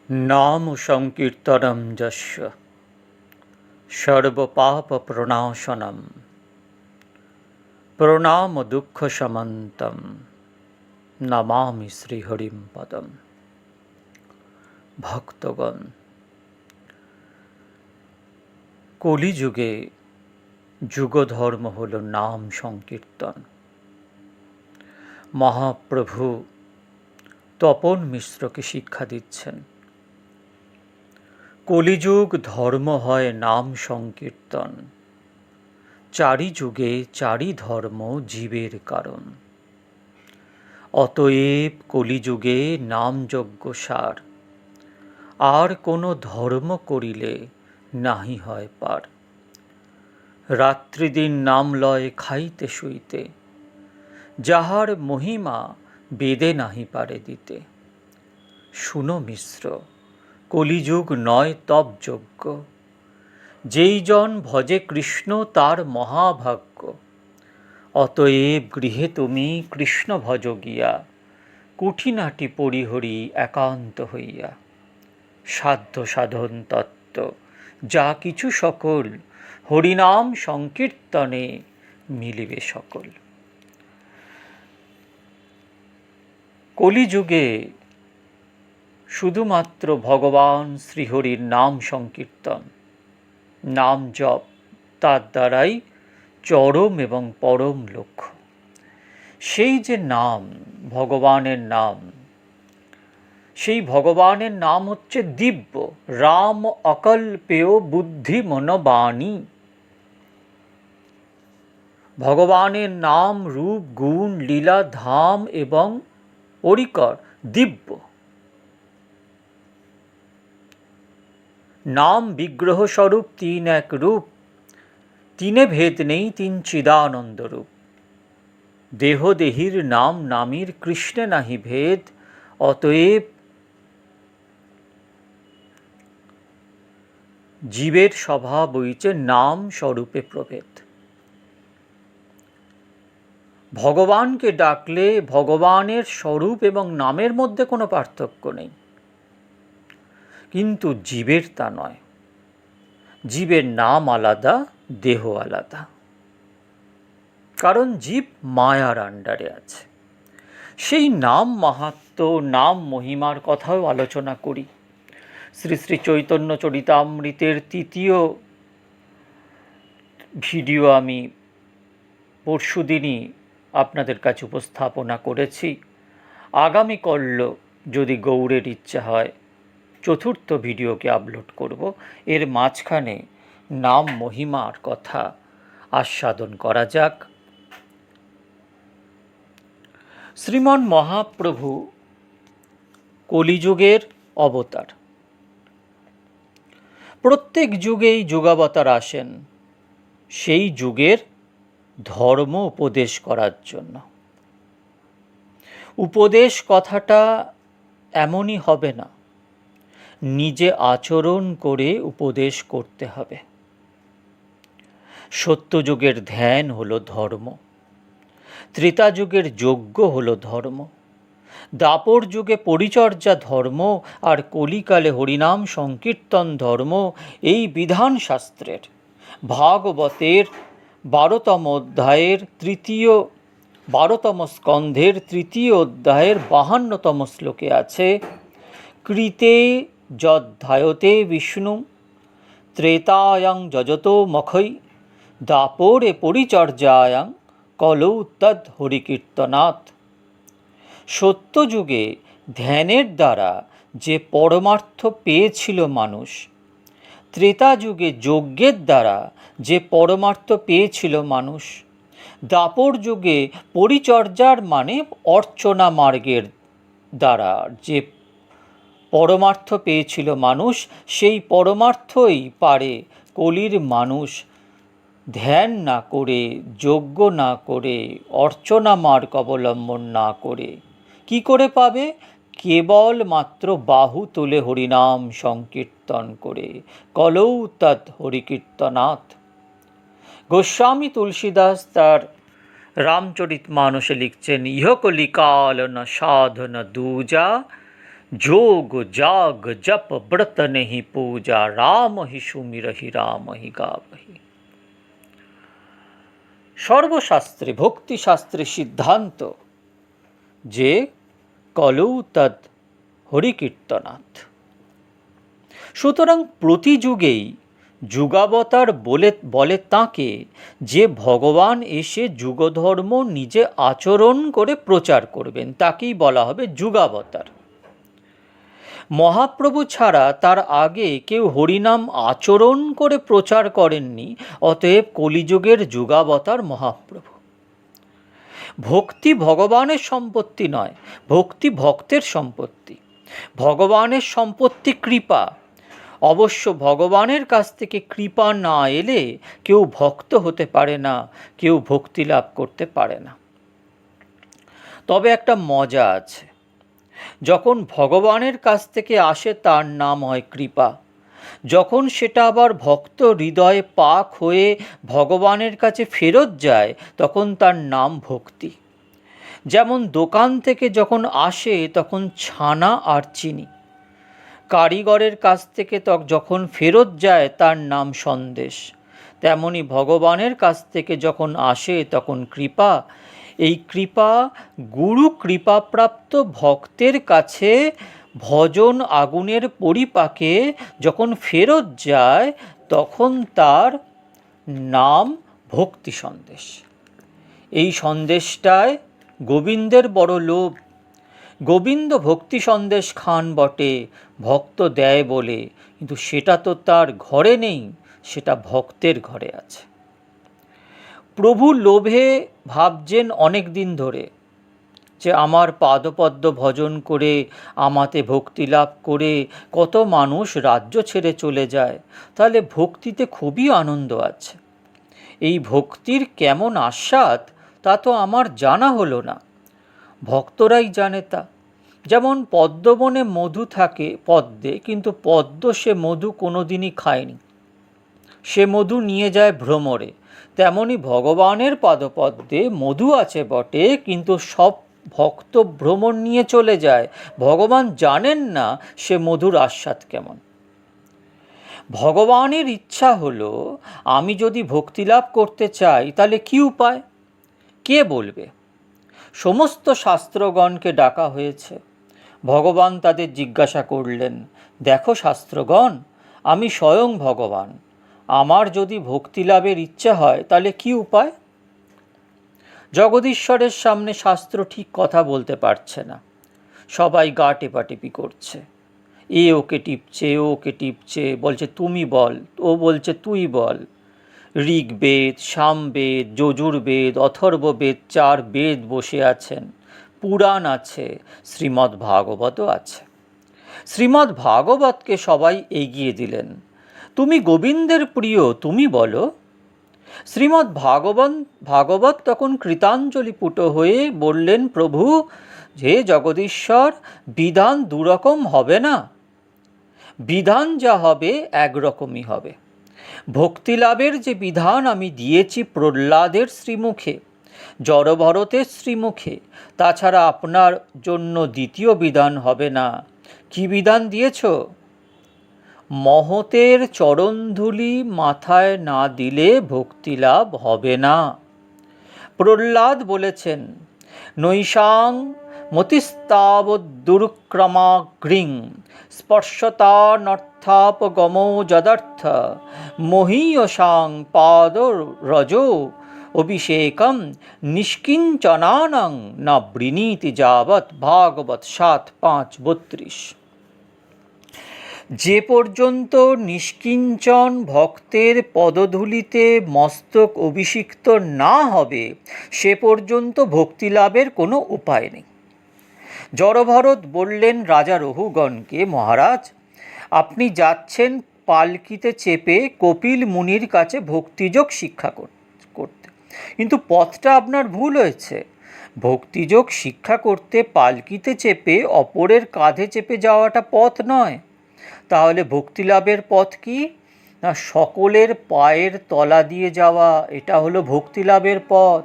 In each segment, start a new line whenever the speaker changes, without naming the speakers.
नाम संकीर्तनं यस्य सर्वपापप्रणाशनं प्रणामदुःखशमन्तं नमामि শ্রীহরিম পদম। ভক্তগণ, কলিযুগে যুগধর্ম হল নাম সংকীর্তন। মহাপ্রভু তপন মিশ্রকে শিক্ষা দিচ্ছেন, কলিযুগ ধর্ম হয় নাম সংকীর্তন, চারি যুগে চারি ধর্ম জীবের কারণ। অতএব কলিযুগে নাম যজ্ঞ সার, আর কোনো ধর্ম করিলে নাহি হয় পার। রাত্রিদিন নাম লয় খাইতে শুইতে, যাহার মহিমা বেদে নাহি পারে দিতে। শুনো মিশ্র, কলিযুগ নয় তব যজ্ঞ, যেই জন ভজে কৃষ্ণ তার মহাভাগ্য। অতএব গৃহে তুমি কৃষ্ণ ভজ গিয়া, কুঠিনাটি পরিহরি একান্ত হইয়া। সাধ্য সাধন তত্ত্ব যা কিছু সকল, হরিনাম সংকীর্তনে মিলিবে সকল। কলিযুগে শুধুমাত্র ভগবান শ্রীহরির নাম সংকীর্তন, নাম জপ, তার দ্বারাই চরম এবং পরম লক্ষ্য। সেই যে নাম, ভগবানের নাম, সেই ভগবানের নাম হচ্ছে দিব্য, রাম অকল্পেয় বুদ্ধি মন বাণী। ভগবানের নাম, রূপ, গুণ, লীলা, ধাম এবং পরিকর দিব্য। নাম বিগ্রহ স্বরূপ তিন এক রূপ, তিনে ভেদ নেই তিন চিদানন্দ রূপ। দেহ দেহির নাম নামীর কৃষ্ণে নাহি ভেদ, অতএব জীবের স্বভাব হইছে নাম স্বরূপে প্রভেদ। ভগবানকে ডাকলে ভগবানের স্বরূপ এবং নামের মধ্যে কোনো পার্থক্য নেই, কিন্তু জীবের তা নয়। জীবের নাম আলাদা, দেহ আলাদা, কারণ জীব মায়ার আন্ডারে আছে। সেই নাম মাহাত্ম্য, নাম মহিমার কথাও আলোচনা করি। শ্রী শ্রী চৈতন্য চরিতামৃতের তৃতীয় ভিডিও আমি পরশুদিনই আপনাদের কাছে উপস্থাপনা করেছি। আগামীকাল যদি গৌড়ের ইচ্ছা হয় চতুর্থ ভিডিওকে আপলোড করব। এর মাঝখানে নাম মহিমার কথা আস্বাদন করা যাক। শ্রীমন মহাপ্রভু কলিযুগের অবতার। প্রত্যেক যুগেই যুগাবতার আসেন সেই যুগের ধর্ম উপদেশ করার জন্য। উপদেশ কথাটা এমনই হবে না, নিজে আচরণ করে উপদেশ করতে হবে। সত্যযুগের ধ্যান হলো ধর্ম, ত্রেতা যুগের যজ্ঞ হলো ধর্ম, দাপর যুগে পরিচর্যা ধর্ম, আর কলিকালে হরিনাম সংকীর্তন ধর্ম। এই বিধান শাস্ত্রের ভাগবতের 12তম অধ্যায়ের 12তম স্কন্ধের 3য় অধ্যায়ের 52তম শ্লোকে আছে, কৃতে যদ্ধায়তে বিষ্ণু ত্রেতায়াং যজতো মখৈ, দাপরে পরিচর্যায়াং কলৌ তদ হরিকীর্তনাৎ। সত্যযুগে ধ্যানের দ্বারা যে পরমার্থ পেয়েছিল মানুষ, ত্রেতা যুগে যজ্ঞের দ্বারা যে পরমার্থ পেয়েছিল মানুষ, দাপর যুগে পরিচর্যার মানে অর্চনা মার্গের দ্বারা যে পরমার্থ পেয়েছিল মানুষ, সেই পরমার্থই পারে কলির মানুষ ধ্যান না করে, যজ্ঞ না করে, অর্চনা মার্গ অবলম্বন না করে। কি করে পাবে? কেবল মাত্র বাহু তুলে হরিনাম সংকীর্তন করে, কলৌ তৎ হরিকীর্তনাথ। গোস্বামী তুলসীদাস তার রামচরিত মানসে লিখছেন, ইহ কলিকাল ন সাধন দূজা, जोग जाग जप व्रत नहीं पूजा, राम हि सुमिरहि राम हि गावहि। সর্বশাস্ত্রে ভক্তিশাস্ত্রে সিদ্ধান্ত যে কলৌ তদ হরিকীর্তনাথ। সুতরাং প্রতি যুগেই যুগাবতার বলে তাঁকে, যে ভগবান এসে যুগধর্ম নিজে আচরণ করে প্রচার করবেন, তাকেই বলা হবে যুগাবতার। মহাপ্রভু ছাড়া তার আগে কেউ হরিনাম আচরণ করে প্রচার করেননি, অতএব কলিযুগের যুগাবতার মহাপ্রভু। ভক্তি ভগবানের সম্পত্তি নয়, ভক্তি ভক্তের সম্পত্তি। ভগবানের সম্পত্তি কৃপা। অবশ্য ভগবানের কাছ থেকে কৃপা না এলে কেউ ভক্ত হতে পারে না, কেউ ভক্তি লাভ করতে পারে না। তবে একটা মজা আছে, যখন ভগবানের কাছ থেকে আসে তার নাম হয় কৃপা, যখন সেটা আবার ভক্ত হৃদয়ে পাক হয়ে ভগবানের কাছে ফেরত যায় তখন তার নাম ভক্তি। যেমন দোকান থেকে যখন আসে তখন ছানা আর চিনি, কারিগরের কাছ থেকে যখন ফেরত যায় তার নাম সন্দেশ। তেমনি ভগবানের কাছ থেকে যখন আসে তখন কৃপা। এই কৃপা গুরু কৃপাপ্রাপ্ত ভক্তের কাছে ভজন আগুনের পরিপাকে যখন ফেরত যায় তখন তার নাম ভক্তি সন্দেশ। এই সন্দেশটায় গোবিন্দের বড় লোভ। গোবিন্দ ভক্তি সন্দেশ খান বটে, ভক্ত দেয় বলে, কিন্তু সেটা তো তার ঘরে নেই, সেটা ভক্তের ঘরে আছে। প্রভু লোভে ভাবছেন অনেক দিন ধরে যে আমার পাদপদ্ম ভজন করে, আমাতে ভক্তি লাভ করে কত মানুষ রাজ্য ছেড়ে চলে যায়, তাহলে ভক্তিতে খুবই আনন্দ আছে। এই ভক্তির কেমন আস্বাদ তা তো আমার জানা হলো না, ভক্তরাই জানে তা। যেমন পদ্মবনে মধু থাকে পদ্মে, কিন্তু পদ্ম সে মধু কোনোদিনই খায়নি, সে মধু নিয়ে যায় ভ্রমরে। তেমনি ভগবানের পাদপদ্মে মধু আছে বটে, কিন্তু সব ভক্ত ভ্রমর নিয়ে চলে যায়, ভগবান জানেন না সে মধুর আস্বাদ কেমন। ভগবানের ইচ্ছা হলো আমি যদি ভক্তি লাভ করতে চাই তাহলে কি উপায়, কে বলবে? সমস্ত শাস্ত্রগণকে ডাকা হয়েছে। ভগবান তাদের জিজ্ঞাসা করলেন, দেখো শাস্ত্রগণ, আমি স্বয়ং ভগবান, আমার যদি ভক্তি লাভের ইচ্ছা হয় তাহলে কি উপায়? জগদীশ্বরের সামনে শাস্ত্র ঠিক কথা বলতে পারছে না, সবাই গা টেপাটেপি করছে। এ ওকে টিপছে, ও ওকে টিপছে, বলছে তুমি বল, ও বলছে তুই বল। ঋগ্বেদ, সামবেদ, যজুর্বেদ, অথর্ববেদ, 4 বেদ বসে আছেন, পুরাণ আছে, শ্রীমদ্ ভাগবতও আছে। শ্রীমদ্ ভাগবতকে সবাই এগিয়ে দিলেন, তুমি গোবিন্দের প্রিয়, তুমি বলো। শ্রীমদ্ ভাগবত তখন কৃতাঞ্জলিপুট হয়ে বললেন, প্রভু যে জগদীশ্বর, বিধান দুরকম হবে না, বিধান যা হবে একরকমই হবে। ভক্তি লাভের যে বিধান আমি দিয়েছি প্রহ্লাদের শ্রীমুখে, জড়ভরতের শ্রীমুখে, তাছাড়া আপনার জন্য দ্বিতীয় বিধান হবে না। কি বিধান দিয়েছ? মহতের চরণধূলি মাথায় না দিলে ভক্তি লাভ হবে না। প্রহ্লাদ বলেছেন, নৈষাং মতিস্তাবদুরক্রমাগ্রিং স্পর্শতানর্থাপগমো যদর্থ মহীয়সাং পাদরজো অভিষেকম নিষ্কিঞ্চনানাং না বৃণীতি যাবৎ। ভাগবত 7:5-32। যে পর্যন্ত নিষ্কিঞ্চন ভক্তের পদধূলিতে মস্তক অভিষিক্ত না হবে সে পর্যন্ত ভক্তি লাভের কোনো উপায় নেই। জড়ভরত বললেন রাজা রঘুগণকে, মহারাজ আপনি যাচ্ছেন পালকিতে চেপে কপিল মুনির কাছে ভক্তিযোগ শিক্ষা করতে, কিন্তু পথটা আপনার ভুল হয়েছে। ভক্তিযোগ শিক্ষা করতে পালকিতে চেপে অপরের কাঁধে চেপে যাওয়াটা পথ নয়। তাহলে ভক্তি লাভের পথ কি না? সকলের পায়ের তলা দিয়ে যাওয়া, এটা হলো ভক্তি লাভের পথ।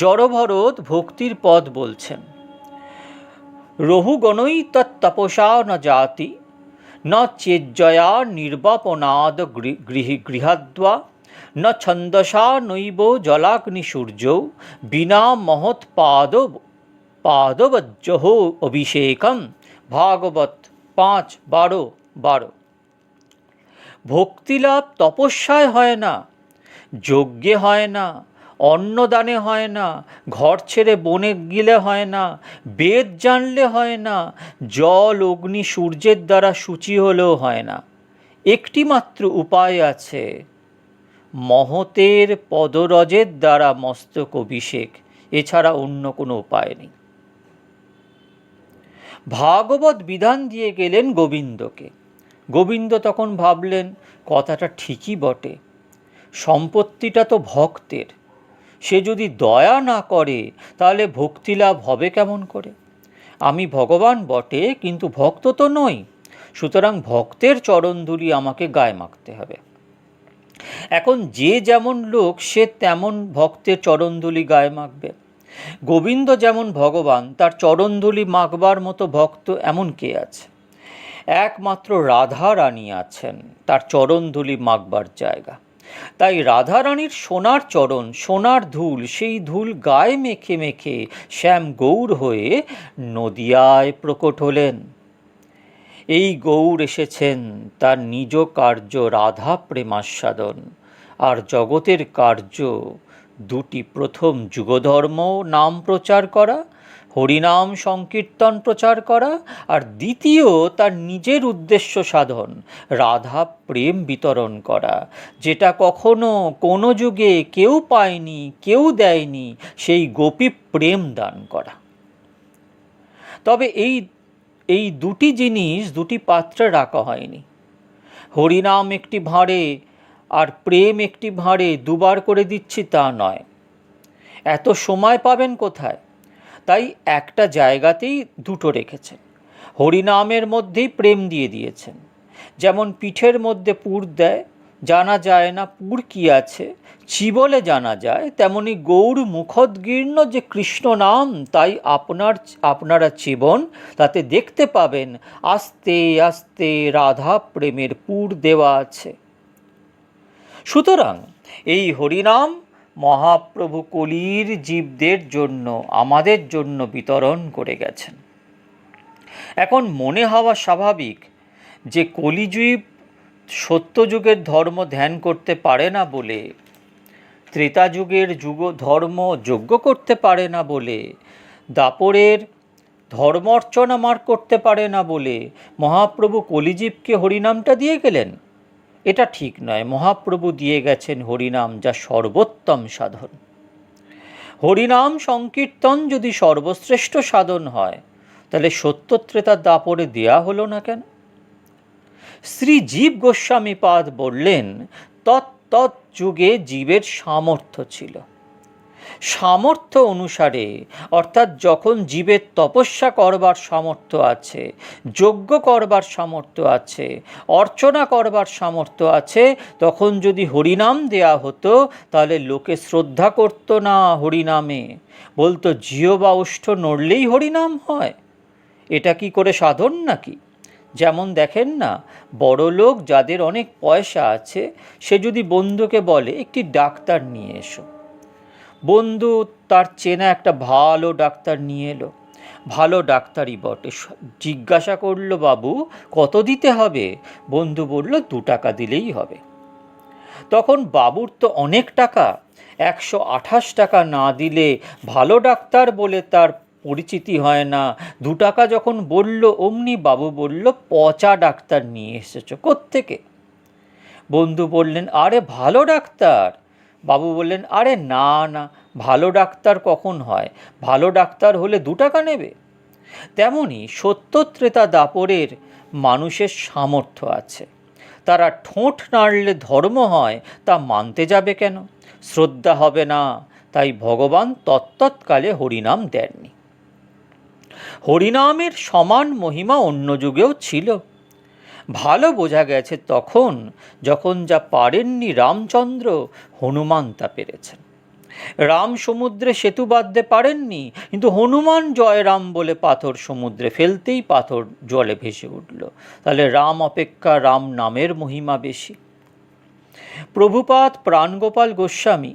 জড়ভরত ভক্তির পথ বলছেন। রহুগণই তত্তপসা ন জাতি ন চেজ্জয়া নির্বাপনাদ গৃহাদ্বা ন ছন্দসা নৈব জলাগ্নিসূর্যৌ বিনা মহৎপাদ পাদবজ্জহ অভিষেকম। ভাগবত 5:12-12। ভক্তিলাভ তপস্যায় হয় না, যজ্ঞে হয় না, অন্নদানে হয় না, ঘর ছেড়ে বনে গেলে হয় না, বেদ জানলে হয় না, জল অগ্নি সূর্যের দ্বারা শুচি হলেও হয় না। একটি মাত্র উপায় আছে, মহতের পদরজের দ্বারা মস্তক অভিষেক, এছাড়া অন্য কোনো উপায় নেই। ভাগবত বিধান দিয়ে গেলেন গোবিন্দকে। গোবিন্দ তখন ভাবলেন, কথাটা ঠিকই বটে, সম্পত্তিটা তো ভক্তের, সে যদি দয়া না করে তাহলে ভক্তিলাভ হবে কেমন করে? আমি ভগবান বটে, কিন্তু ভক্ত তো নই, সুতরাং ভক্তের চরণধুলি আমাকে গায়ে মাখতে হবে। এখন যে যেমন লোক সে তেমন ভক্তের চরণধুলি গায়ে মাখবে। গোবিন্দ যেমন ভগবান, তার চরণধুলি মাখবার মতো ভক্ত এমন কে আছে? একমাত্র রাধা রানী আছেন তার চরণধুলি মাখবার জায়গা। তাই রাধা রানীর সোনার চরণ, সোনার ধুল, সেই ধুল গায়ে মেখে মেখে শ্যাম গৌর হয়ে নদিয়ায় প্রকট হলেন। এই গৌর এসেছেন তার নিজ কার্য রাধা প্রেমাস্বাদন, আর জগতের কার্য দুটি। প্রথম যুগধর্ম নাম প্রচার করা, হরিনাম সংকীর্তন প্রচার করা, আর দ্বিতীয় তার নিজের উদ্দেশ্য সাধন, রাধা প্রেম বিতরণ করা, যেটা কখনো কোনো যুগে কেউ পায়নি, কেউ দেয়নি, সেই গোপী প্রেম দান করা। তবে এই দুটি জিনিস দুটি পাত্রে রাখা হয়নি। হরিনাম একটি ভাঁড়ে আর প্রেম একটি ভাঁড়ে দুবার করে দিচ্ছি তা নয়, এত সময় পাবেন কোথায়? তাই একটা জায়গাতেই দুটো রেখেছেন। হরিনামের মধ্যেই প্রেম দিয়ে দিয়েছেন। যেমন পিঠের মধ্যে পুর দেয়, জানা যায় না পুর কি আছে, চিবলে জানা যায়, তেমনি গৌর মুখোদ্গীর্ণ যে কৃষ্ণ নাম, তাই আপনারা চিবন, তাতে দেখতে পাবেন আস্তে আস্তে রাধা প্রেমের পুর দেওয়া আছে। সুতরাং এই হরিনাম মহাপ্রভু কলির জীবদের জন্য, আমাদের জন্য বিতরণ করে গেছেন। এখন মনে হওয়া স্বাভাবিক যে কলিজীব সত্যযুগের ধর্ম ধ্যান করতে পারে না বলে, ত্রেতাযুগের ধর্ম যজ্ঞ করতে পারে না বলে, দাপরের ধর্ম অর্চনা করতে পারে না বলে মহাপ্রভু কলিজীবকে হরিনামটা দিয়ে গেলেন, এটা ঠিক নয়। মহাপ্রভু দিয়ে গেছেন হরিনাম, যা সর্বোত্তম সাধন। হরিনাম সংকীর্তন যদি সর্বশ্রেষ্ঠ সাধন হয়, তাহলে সত্যত্রেতার দাপরে দেয়া হলো না কেন? শ্রী জীব গোস্বামীপাদ বললেন, তৎ যুগে জীবের সামর্থ্য ছিল। সামর্থ্য অনুসারে, অর্থাৎ যখন জীবের তপস্যা করবার সামর্থ্য আছে, যজ্ঞ করবার সামর্থ্য আছে, অর্চনা করবার সামর্থ্য আছে, তখন যদি হরিনাম দেয়া হতো তাহলে লোকে শ্রদ্ধা করত না হরিনামে, বলতো জিও বা ওষ্ঠ নড়লেই হরিনাম হয়, এটা কি করে সাধন নাকি? যেমন দেখেন না, বড় লোক যাদের অনেক পয়সা আছে, সে যদি বন্ধুকে বলে একটি ডাক্তার নিয়ে এসো, বন্ধু তার চেনা একটা ভালো ডাক্তার নিয়ে এলো, ভালো ডাক্তারই বটে, জিজ্ঞাসা করলো, বাবু কত দিতে হবে? বন্ধু বলল 2 টাকা দিলেই হবে। তখন বাবুর তো অনেক টাকা, 128 টাকা না দিলে ভালো ডাক্তার বলে তার পরিচিতি হয় না। 2 টাকা যখন বলল, অমনি বাবু বলল, পচা ডাক্তার নিয়ে এসেছো কোত্থেকে? বন্ধু বললেন, আরে ভালো ডাক্তার। বাবু বললেন, আরে না না, ভালো ডাক্তার কখন হয়? ভালো ডাক্তার হলে 2 টাকা নেবে? তেমনি সত্যত্রেতা দাপরের মানুষের সামর্থ্য আছে, তারা ঠোঁট নাড়লে ধর্ম হয়, তা মানতে যাবে কেন? শ্রদ্ধা হবে না, তাই ভগবান তৎকালে হরিনাম দেননি। হরিনামের সমান মহিমা অন্য যুগেও ছিল। ভালো বোঝা গেছে তখন, যখন যা পারেননি রামচন্দ্র, হনুমান তা পেরেছেন। রাম সমুদ্রে সেতু বাঁধতে পারেননি, কিন্তু হনুমান জয়রাম বলে পাথর সমুদ্রে ফেলতেই পাথর জলে ভেসে উঠল। তাহলে রাম অপেক্ষা রাম নামের মহিমা বেশি। প্রভুপাদ প্রাণগোপাল গোস্বামী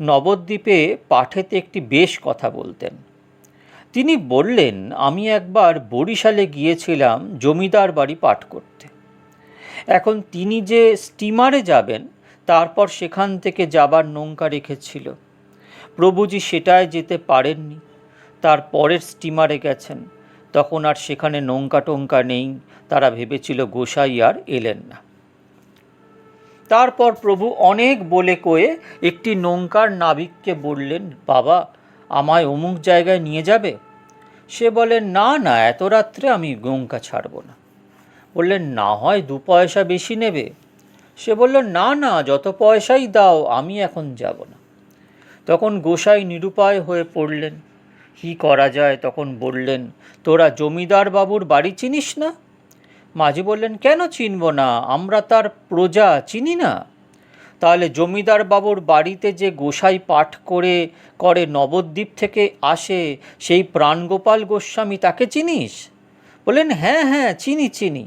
নবদ্বীপে পাঠেতে একটি বেশ কথা বলতেন। তিনি বললেন, আমি একবার বরিশালে গিয়েছিলাম জমিদার বাড়ি পাঠ করতে। এখন তিনি যে স্টিমারে যাবেন, তারপর সেখান থেকে যাবার নৌকা রেখেছিল। প্রভুজি সেটায় যেতে পারেননি, তার পরের স্টিমারে গেছেন। তখন আর সেখানে নৌকা টৌকা নেই, তারা ভেবেছিল গোসাই আর এলেন না। তারপর প্রভু অনেক বলে কয়ে একটি নৌকার নাবিককে বললেন, বাবা আমায় অমুক জায়গায় নিয়ে যাবে? সে বলেন, না না, এত রাত্রে আমি নৌকা ছাড়ব না। বললেন, না হয় 2 পয়সা বেশি নেবে? সে বলল, না না, যত পয়সাই দাও, আমি এখন যাব না। তখন গোসাই নিরুপায় হয়ে পড়লেন, কি করা যায়? তখন বললেন, তোরা জমিদার বাবুর বাড়ি চিনিস না? মাঝি বললেন, কেন চিনব না, আমরা তার প্রজা, চিনি না? তাহলে জমিদার বাবুর বাড়িতে যে গোসাই পাঠ করে নবদ্বীপ থেকে আসে, সেই প্রাণগোপাল গোস্বামী, তাকে চিনিস? বললেন, হ্যাঁ হ্যাঁ, চিনি,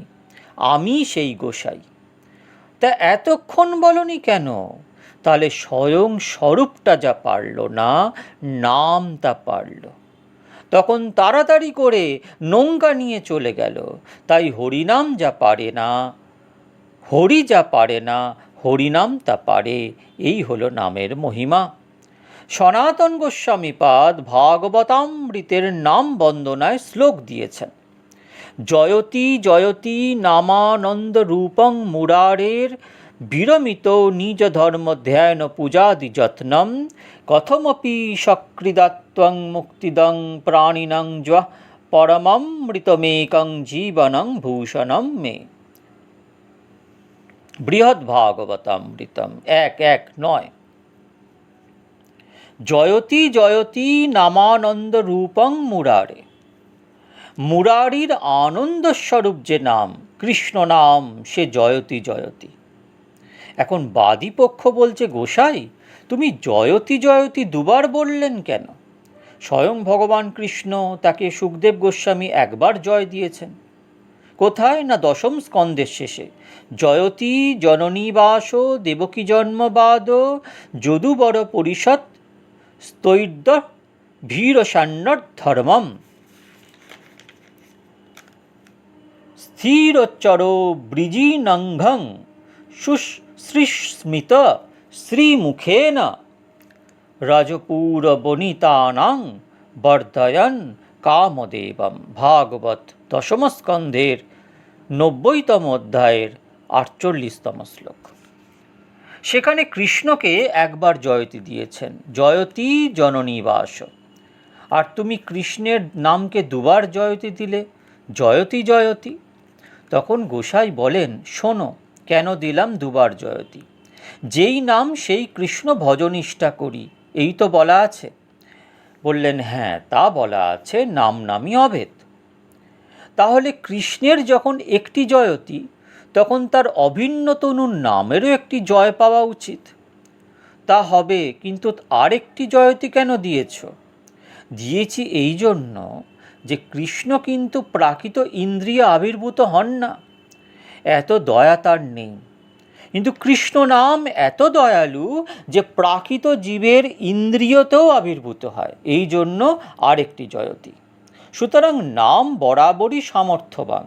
আমি সেই গোসাই। তা এতক্ষণ বলনি কেন? তাহলে স্বয়ং স্বরূপটা যা পারল না, নাম তা পারল। তখন তাড়াতাড়ি করে নৌকা নিয়ে চলে গেল। তাই হরিনাম যা পারে না, হরি যা পারে না, হরিনাম তা পারে। এই হলো নামের মহিমা। সনাতন গোস্বামীপাদ ভাগবতামৃতের নাম বন্দনায় শ্লোক দিয়েছেন, জয়তি জয়তি নামানন্দ রূপং মুরারের বিরমিত নিজ ধর্ম ধ্যান পূজাদি যত্নম কথমপি সক্রিদাত্বং মুক্তিদং প্রাণিনং জ্বঃ পরমমৃতমেকং জীবনং ভূষণম মে। বৃহৎ ভাগবতামৃতম 1:1-9। জয়তি জয়তি নামানন্দ রূপং মুরারে। মুরারির আনন্দস্বরূপ যে নাম, কৃষ্ণ নাম, সে জয়তি জয়তি। এখন বাদী পক্ষ বলছে, গোসাই তুমি জয়তি জয়তি 2 বার বললেন কেন? স্বয়ং ভগবান কৃষ্ণ তাকে সুখদেব গোস্বামী একবার জয় দিয়েছেন। কোথায়? না 10ম স্কন্ধের শেষে, জয়তি জননীবাস দেবকী জন্মবাদ যদুবর পরিষদ স্তৈর্দ ভীরসান্নর ধর্মম স্থিরোচ্চর বৃজিনঙ্ঘং সুশ্রীস্মিত শ্রীমুখেন রাজপুর বনিতানাং বর্ধয়ন কামদেবম। ভাগবত 10ম স্কন্ধের 90তম অধ্যায়ের 48তম শ্লোক। সেখানে কৃষ্ণকে একবার জয়তি দিয়েছেন, জয়তি জননীবাস। আর তুমি কৃষ্ণের নামকে 2 বার জয়তি দিলে, জয়তি জয়তি। তখন গোসাই বলেন, শোনো কেন দিলাম 2 বার জয়তি। যেই নাম সেই কৃষ্ণ ভজনিষ্ঠা করি, এই তো বলা আছে। বললেন, হ্যাঁ তা বলা আছে, নাম নামই অভেদ। তাহলে কৃষ্ণের যখন একটি জয়তি, তখন তার অভিন্ন তনুর নামেরও একটি জয় পাওয়া উচিত। তা হবে, কিন্তু আরেকটি জয়তি কেন দিয়েছ? দিয়েছি এই জন্য যে কৃষ্ণ কিন্তু প্রাকৃত ইন্দ্রিয় আবির্ভূত হন না, এত দয়া তার নেই। কিন্তু কৃষ্ণ নাম এত দয়ালু যে প্রাকৃত জীবের ইন্দ্রিয়তেও আবির্ভূত হয়, এই জন্য আরেকটি জয়তি। সুতরাং নাম বরাবরই সামর্থ্যবান,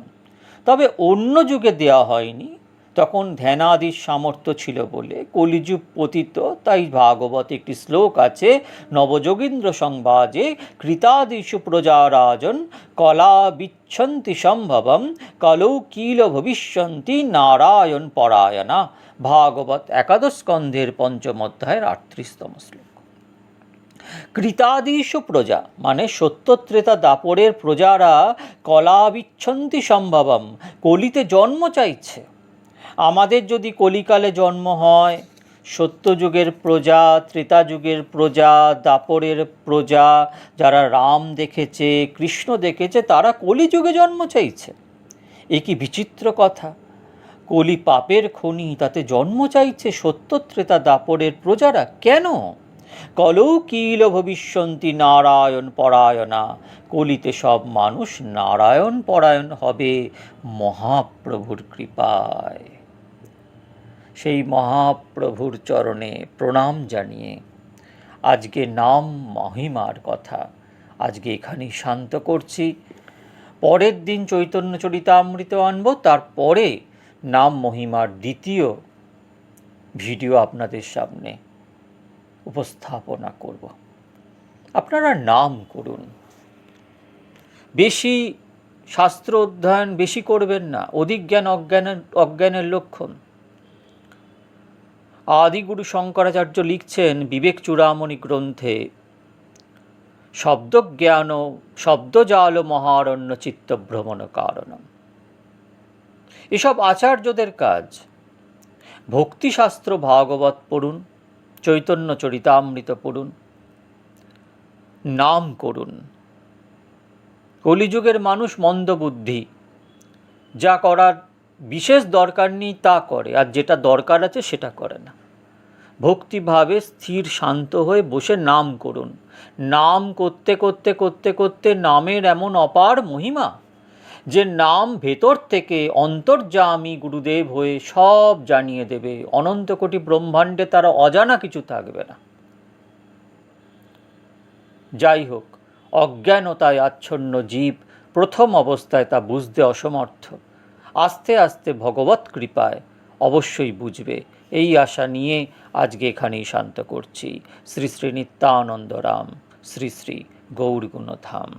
তবে অন্য যুগে দেওয়া হয়নি, তখন ধ্যানাদির সামর্থ্য ছিল বলে। কলিযুগ পতিত, তাই ভাগবত একটি শ্লোক আছে, নবযোগীন্দ্র সংবাদে কৃতাদিষু প্রজারাজন কলা বিচ্ছন্তি সম্ভবম কলৌ কিল ভবিষ্যন্তি নারায়ণ পরায়ণা। ভাগবত 11 স্কন্ধের 5ম অধ্যায়ের 38তম শ্লোক। কৃতাদিষু প্রজা মানে সত্যত্রেতা দাপরের প্রজারা কলা বিচ্ছন্তি সম্ভবম, কলিতে জন্ম চাইছে। আমাদের যদি কলিকালে জন্ম হয়, সত্যযুগের প্রজা, ত্রেতাযুগের প্রজা, দাপরের প্রজা, যারা রাম দেখেছে, কৃষ্ণ দেখেছে, তারা কলিযুগে জন্ম চাইছে। এ কি বিচিত্র কথা! কলি পাপের খনি, তাতে জন্ম চাইছে সত্যত্রেতা দাপরের প্রজারা কেন? কলৌ কিল ভবিষ্যন্তি নারায়ণ পরায়ণা, কলিতে সব মানুষ নারায়ণ পরায়ণ হবে মহাপ্রভুর কৃপায়। সেই মহাপ্রভুর চরণে প্রণাম জানিয়ে আজকে নাম মহিমার কথা আজকে এখানেই শান্ত করছি। পরের দিন চৈতন্য চরিতামৃত আনব, তারপরে নাম মহিমার দ্বিতীয় ভিডিও আপনাদের সামনে উপস্থাপনা করব। আপনারা নাম করুন, বেশি শাস্ত্র অধ্যয়ন বেশি করবেন না, অধিক জ্ঞান অজ্ঞানের লক্ষণ। আদিগুরু শঙ্করাচার্য লিখছেন বিবেক চূড়ামণি গ্রন্থে, শব্দজ্ঞান শব্দজাল মহারণ্য চিত্তভ্রমণ কারণম। এসব আচার্যদের কাজ। ভক্তিশাস্ত্র ভাগবত পড়ুন, চৈতন্য চরিতামৃত পড়ুন, নাম করুন। কলিযুগের মানুষ মন্দবুদ্ধি, যা করার বিশেষ দরকার নেই তা করে, আর যেটা দরকার আছে সেটা করে না। ভক্তিভাবে স্থির শান্ত হয়ে বসে নাম করুন। নাম করতে করতে করতে করতে নামের এমন অপার মহিমা যে নাম ভেতর থেকে অন্তর্যামী গুরুদেব হয়ে সব জানিয়ে দেবে। অনন্ত কোটি ব্রহ্মাণ্ডে তারা অজানা কিছু থাকবে না। যাই হোক, অজ্ঞানতায় আচ্ছন্ন জীব প্রথম অবস্থায় তা বুঝতে অসমর্থ, আস্তে আস্তে ভগবৎ কৃপায় অবশ্যই বুঝবে। এই আশা নিয়ে আজকে এখানেই শান্ত করছি। শ্রী শ্রী নিত্যানন্দ রাম, শ্রী শ্রী গৌরগুণধাম।